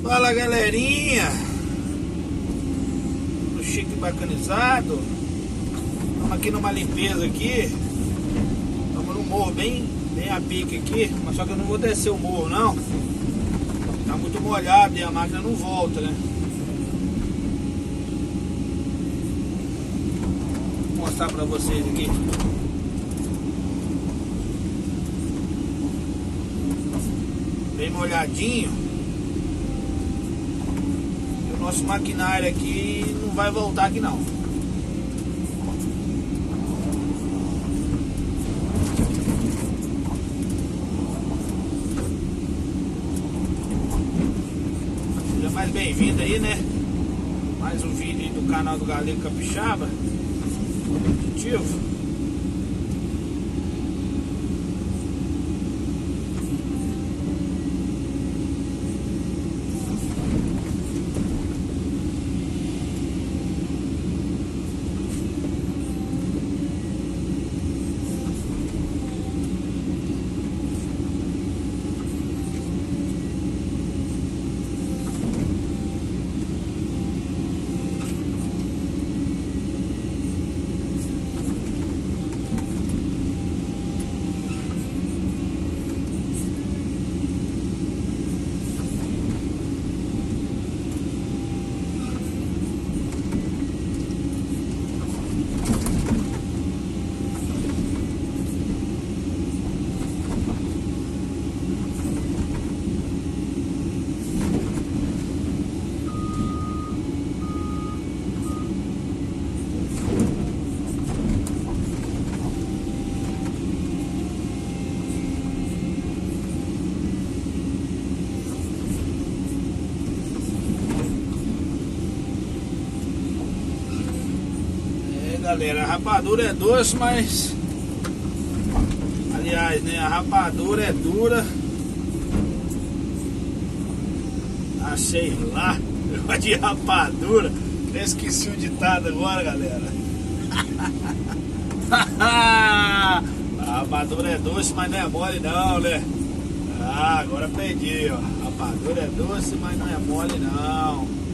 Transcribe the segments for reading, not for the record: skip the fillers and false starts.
Fala, galerinha do Chique Bacanizado. Estamos aqui numa limpeza aqui. Estamos num morro bem a pique aqui, mas só que eu não vou descer o morro não. Tá muito molhado e a máquina não volta, né? Vou mostrar pra vocês aqui. Bem molhadinho. Nosso maquinário aqui não vai voltar aqui não. Seja mais bem-vindo aí, né? Mais um vídeo aí do canal do Galego Capixaba. Positivo. Galera, a rapadura é doce, mas aliás, né, a rapadura é dura. Ah, sei lá, negócio de rapadura. Eu esqueci o ditado agora, galera. A rapadura é doce, mas não é mole não, né? Ah, agora perdi, ó. A rapadura é doce, mas não é mole não.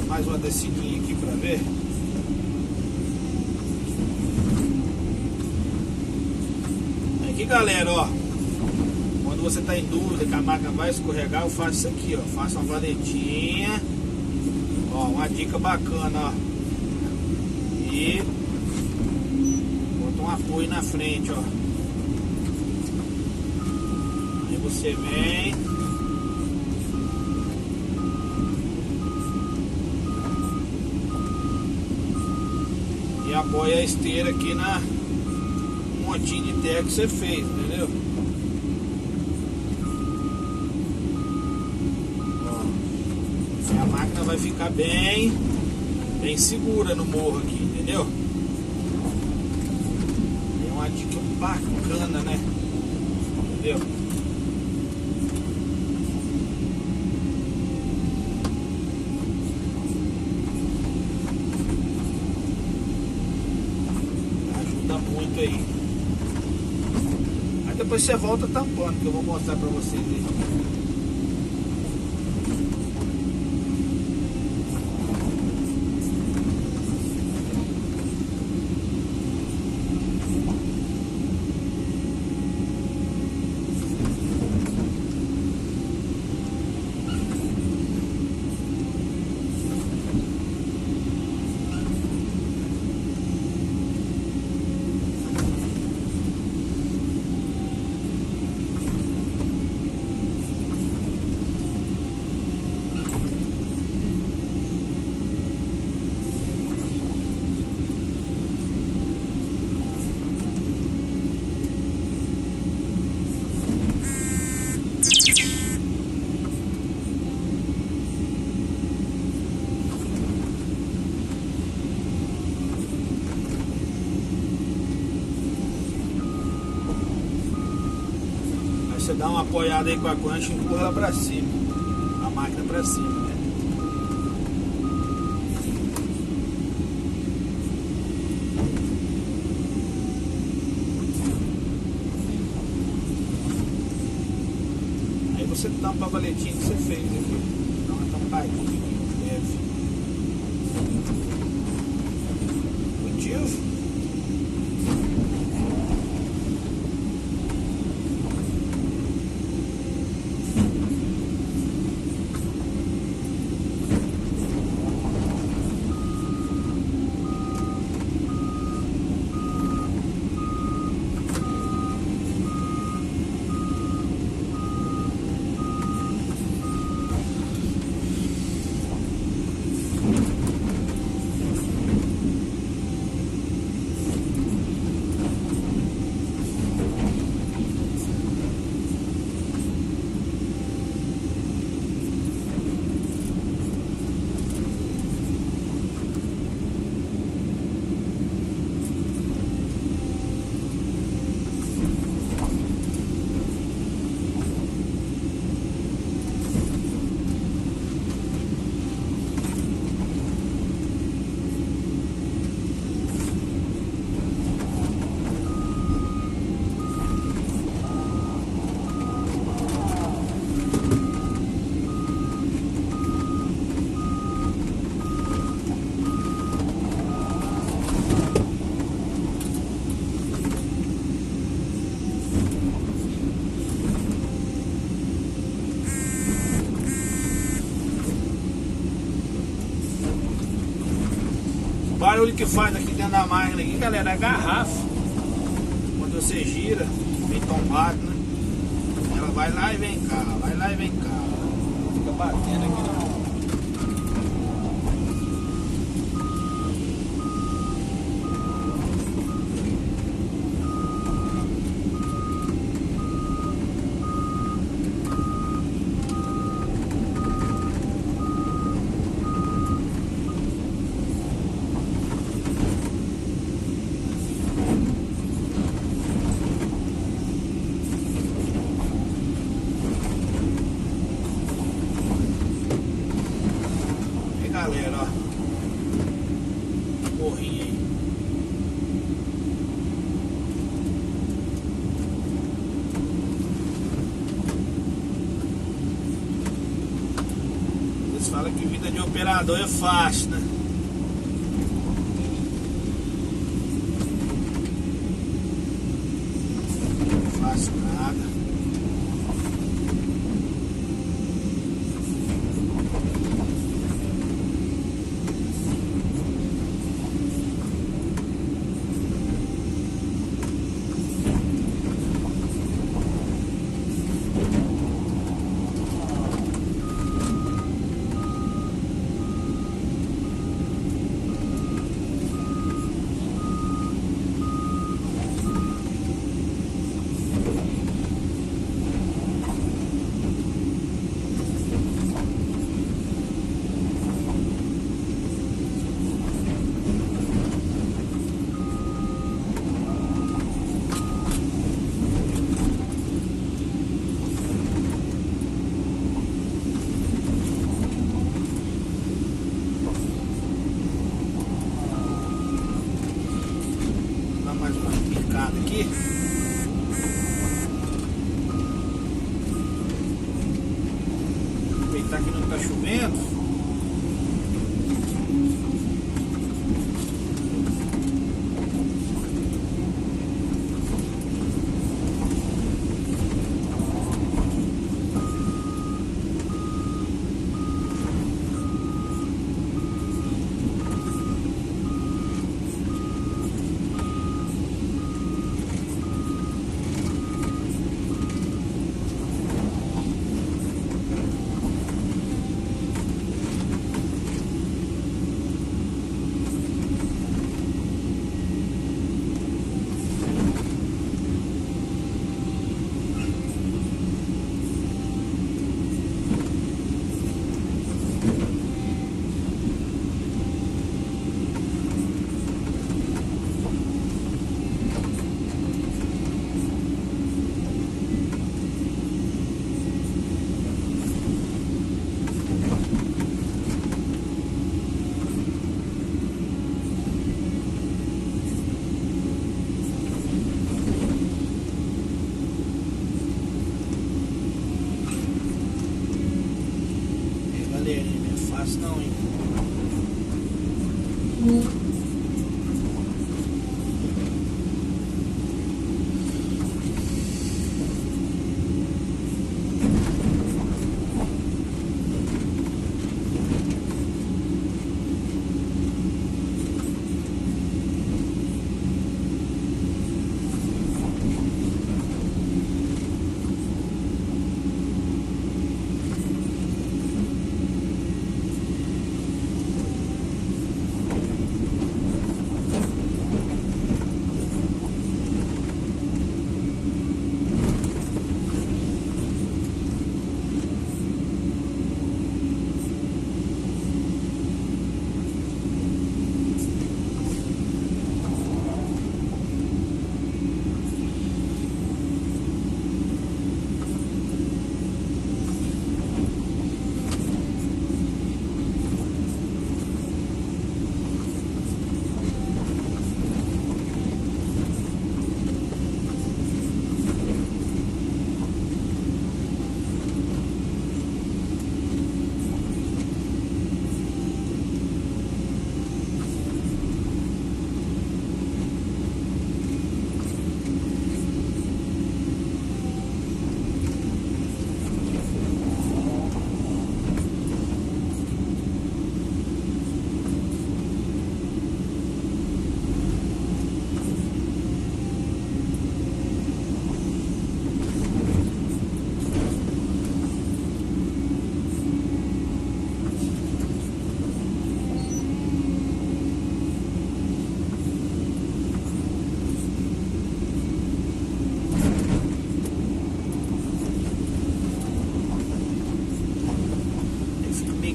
Mais uma descidinha aqui pra ver. Aqui, galera, ó, quando você tá em dúvida que a máquina vai escorregar, eu faço isso aqui, ó, faço uma varetinha, ó, uma dica bacana, ó, e bota um apoio na frente, ó, aí você vem e apoia a esteira aqui na montinho de terra que você fez, entendeu? Ó, a máquina vai ficar bem segura no morro aqui, entendeu? É uma dica bacana, né? Entendeu? Muito aí. Aí depois você volta tampando, que eu vou mostrar pra vocês aí. Dá uma apoiada aí com a concha e empurra ela pra cima. A máquina pra cima, né? Aí você tampa a valetinha que você fez aqui. Dá uma tampadinha aqui, leve. Motivo? O barulho que faz aqui dentro da máquina aqui, galera, é a garrafa. Quando você gira, vem tombado, né? Ela vai lá e vem cá, vai lá e vem cá. Fica batendo aqui não. Galera, ó, morrinha aí. Eles falam que vida de operador é fácil, né? Não é fácil nada. Mais uma picada aqui. Aproveitar que não está chovendo. fácil não, hein?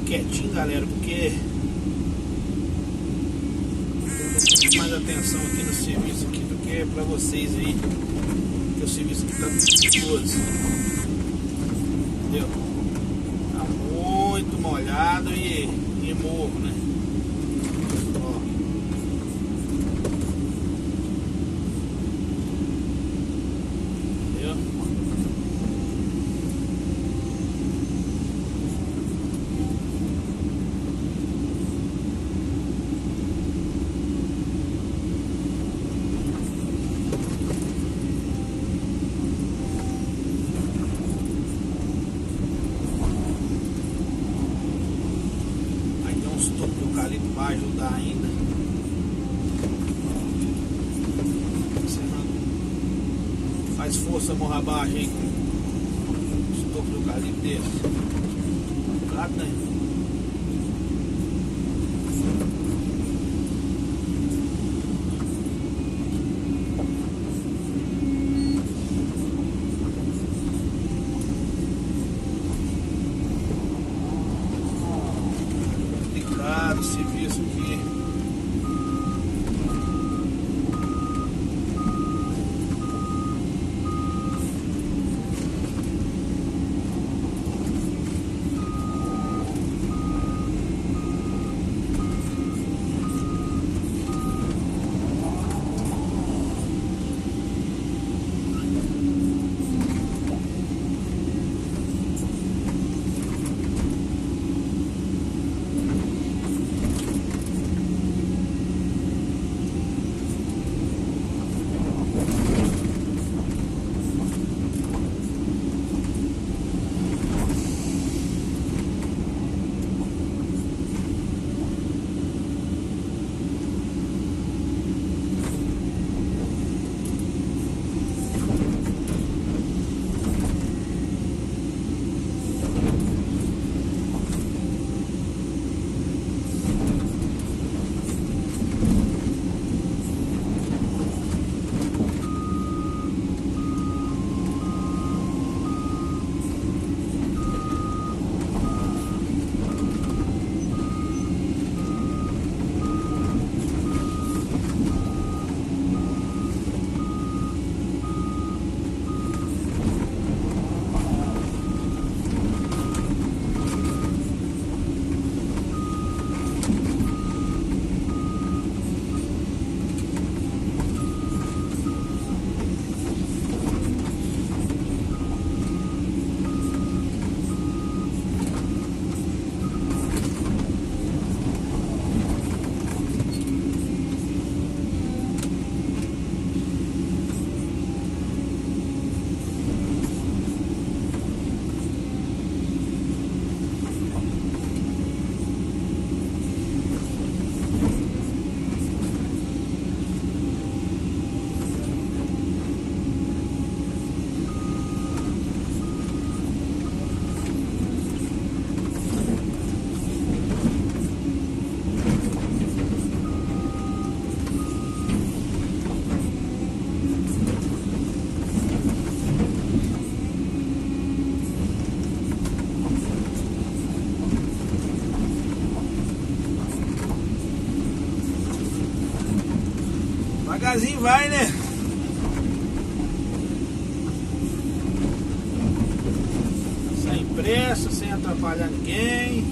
Quietinho, galera, porque tem muito mais atenção aqui no serviço aqui do que pra vocês aí, porque o serviço aqui tá perigoso, entendeu? Tá muito molhado e morro, né? Ó. Entendeu? Topo de eucalipto vai ajudar ainda. Faz força morra abaixo aí com os topos de eucalipto desse. Claro, né? O serviço aqui. Devagarzinho vai, né? Sem pressa, sem atrapalhar ninguém.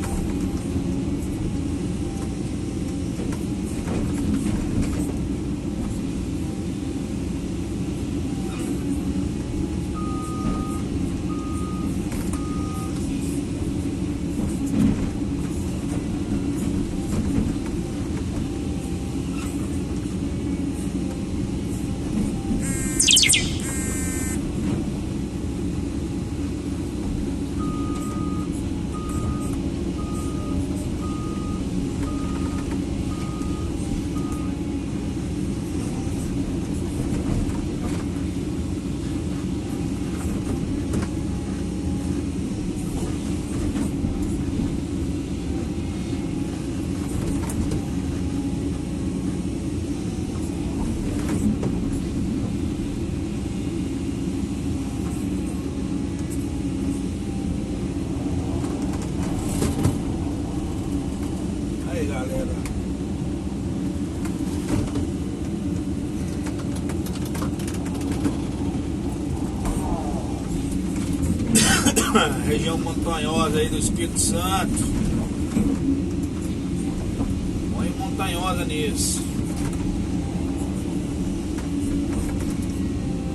Aí, galera. Região montanhosa aí do Espírito Santo. Põe montanhosa nisso.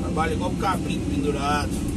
Trabalha igual o cabrinho pendurado.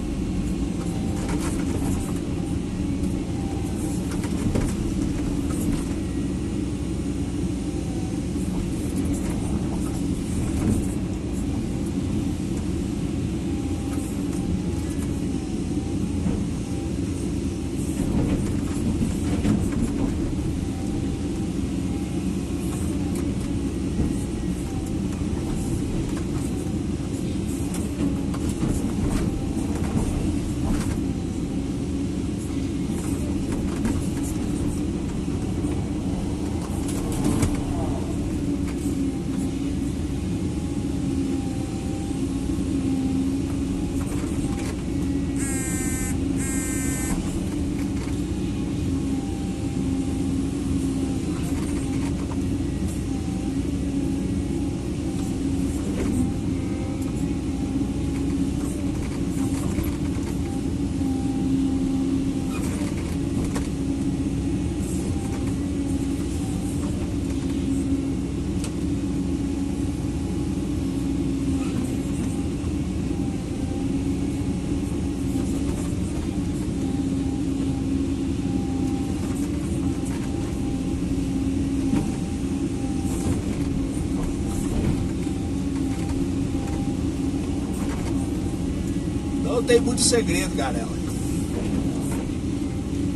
Não tem muito segredo, galera. Não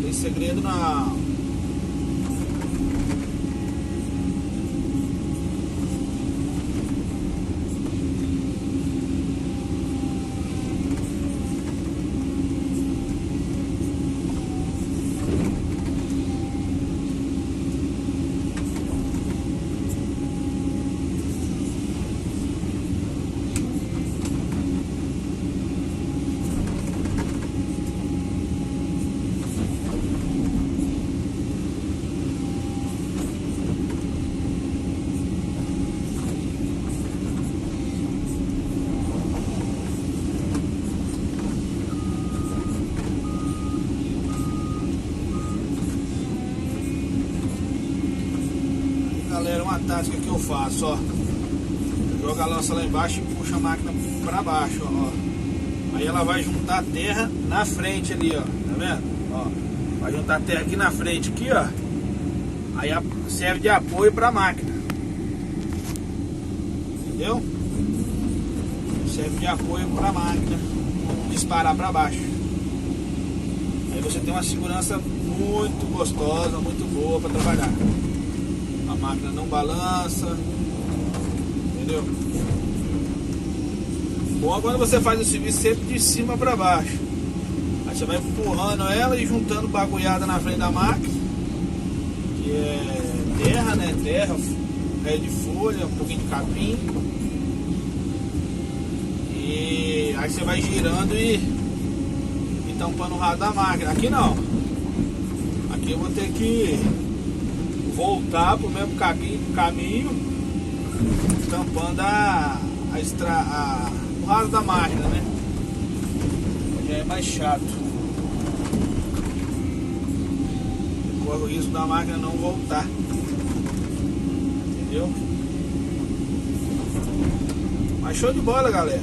tem segredo não. Galera, uma tática que eu faço, ó. Joga a lança lá embaixo e puxa a máquina pra baixo, ó. Aí ela vai juntar a terra na frente ali, ó. Tá vendo? Ó. Vai juntar a terra aqui na frente, aqui, ó. Aí serve de apoio pra máquina. Entendeu? Serve de apoio pra máquina disparar pra baixo. Aí você tem uma segurança muito gostosa, muito boa pra trabalhar. A máquina não balança, entendeu? Bom, quando você faz o serviço sempre de cima para baixo. Aí você vai empurrando ela e juntando bagulhada na frente da máquina, que é terra, né? Terra, pé de folha, um pouquinho de capim. E aí você vai girando e tampando o rado da máquina. Aqui não. Aqui eu vou ter que voltar pro mesmo caminho tampando o ralo da máquina, né? Já é mais chato. Corre o risco da máquina não voltar. Entendeu? Mas show de bola, galera.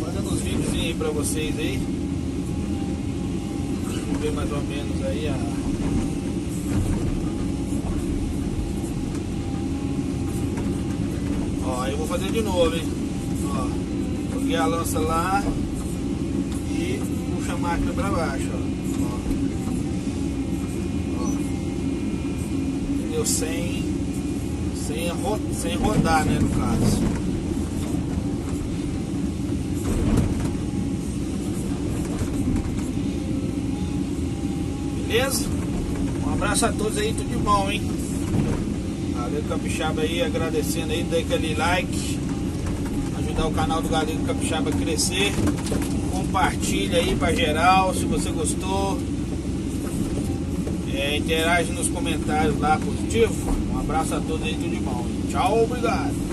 Fazendo uns vídeos aí pra vocês aí. Vamos ver mais ou menos aí Ó, eu vou fazer de novo, hein? Ó, joguei a lança lá e puxa a máquina pra baixo, ó. Entendeu? Sem rodar, né, no caso. Beleza? Um abraço a todos aí, tudo de bom, hein? Galego Capixaba aí, agradecendo aí, dá aquele like, ajudar o canal do Galego Capixaba a crescer. Compartilha aí pra geral, se você gostou. Interage nos comentários lá, positivo. Um abraço a todos aí, tudo de bom. Tchau, obrigado.